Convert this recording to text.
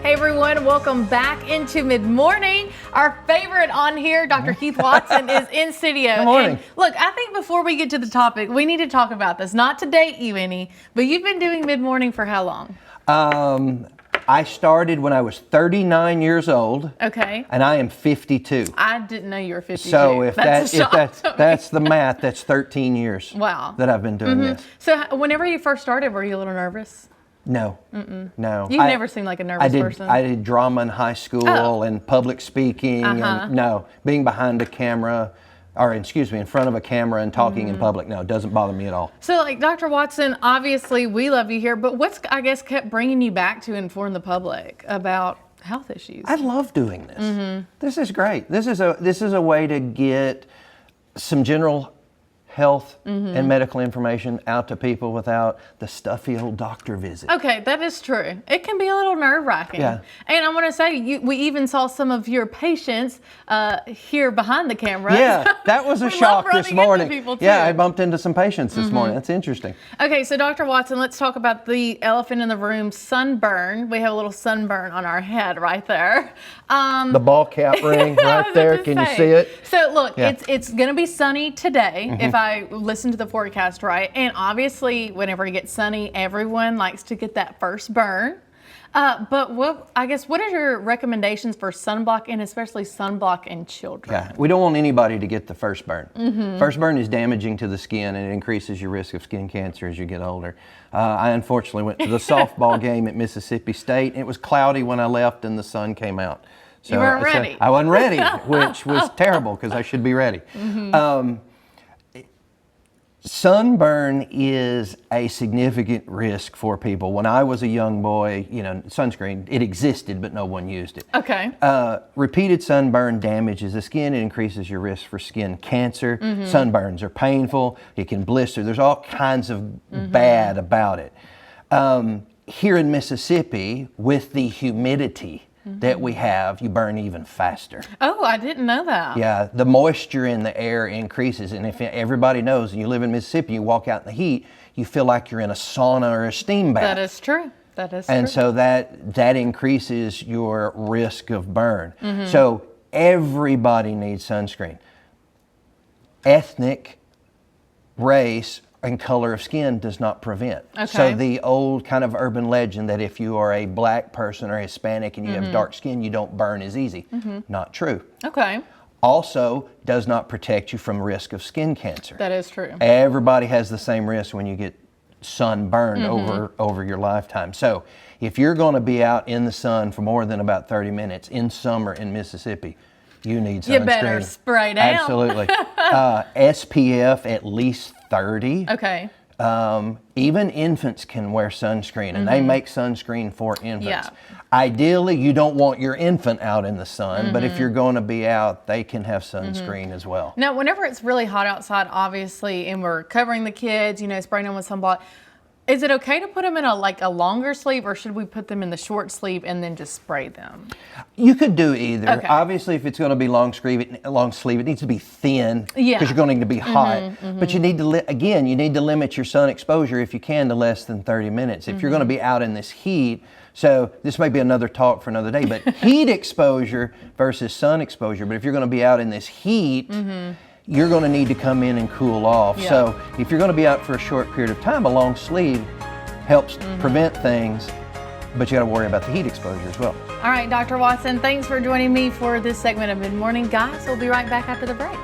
Hey everyone, welcome back into Mid-Morning. Our favorite on here, Dr. Keith Watson, is in studio. Good morning. And look, I think before we get to the topic, we need to talk about this. Not to date you any, but you've been doing Mid-Morning for how long? I started when I was 39 years old. Okay. And I am 52. I didn't know you were 52. So if that's that's the math, that's 13 years. Wow. That I've been doing this. So whenever you first started, were you a little nervous? No. No. You never seemed like a nervous person. I did drama in high school and public speaking. And no, being behind a camera, in front of a camera and talking in public, no, it doesn't bother me at all. So like Dr. Watson, obviously we love you here, but what's, I guess, kept bringing you back to inform the public about health issues? I love doing this. This is great. This is a way to get some general health and medical information out to people without the stuffy old doctor visit. Okay, that is true. It can be a little nerve-wracking. Yeah. And I want to say, we even saw some of your patients here behind the camera. Yeah, that was a We shock love this running into morning. people, too. Yeah, I bumped into some patients this morning. That's interesting. Okay, so Dr. Watson, let's talk about the elephant in the room, sunburn. We have a little sunburn on our head right there. The ball cap ring right there. Can you see it? So look, Yeah. it's going to be sunny today if I listen to the forecast right. And obviously, whenever it gets sunny, everyone likes to get that first burn. But what are your recommendations for sunblock, and especially sunblock in children? Yeah, we don't want anybody to get the first burn. First burn is damaging to the skin and it increases your risk of skin cancer as you get older. I unfortunately went to the softball game at Mississippi State. It was cloudy when I left and the sun came out. So You weren't ready. I wasn't ready, which was terrible because I should be ready. Sunburn is a significant risk for people. When I was a young boy, sunscreen, it existed, but no one used it. Okay. Repeated sunburn damages the skin. It increases your risk for skin cancer. Sunburns are painful. It can blister. There's all kinds of bad about it. Here in Mississippi, with the humidity that we have, you burn even faster. Oh, I didn't know that. Yeah, the moisture in the air increases, and if everybody knows, and you live in Mississippi, you walk out in the heat, you feel like you're in a sauna or a steam bath. That is true. That is And true. so that increases your risk of burn. So everybody needs sunscreen. Ethnic, race, and color of skin does not prevent. Okay. So the old kind of urban legend that if you are a black person or Hispanic and you have dark skin, you don't burn as easy. Not true. Okay. Also does not protect you from risk of skin cancer. That is true. Everybody has the same risk when you get sunburned over your lifetime. So if you're going to be out in the sun for more than about 30 minutes in summer in Mississippi, you need sunscreen. You better spray down. Absolutely. SPF at least 30. Okay. Even infants can wear sunscreen, and they make sunscreen for infants. Yeah. Ideally, you don't want your infant out in the sun, but if you're going to be out, they can have sunscreen as well. Now, whenever it's really hot outside, obviously, and we're covering the kids, spraying them with sunblock, is it okay to put them in a longer sleeve, or should we put them in the short sleeve and then just spray them? You could do either. Okay. Obviously, if it's going to be long sleeve, it needs to be thin Yeah. because you're going to be hot. But you need to, you need to limit your sun exposure if you can to less than 30 minutes. If you're going to be out in this heat, so this may be another talk for another day, but heat exposure versus sun exposure. But if you're going to be out in this heat, you're going to need to come in and cool off. Yeah. So if you're going to be out for a short period of time, a long sleeve helps prevent things, but you got to worry about the heat exposure as well. All right, Dr. Watson, thanks for joining me for this segment of Mid-Morning. Guys, we'll be right back after the break.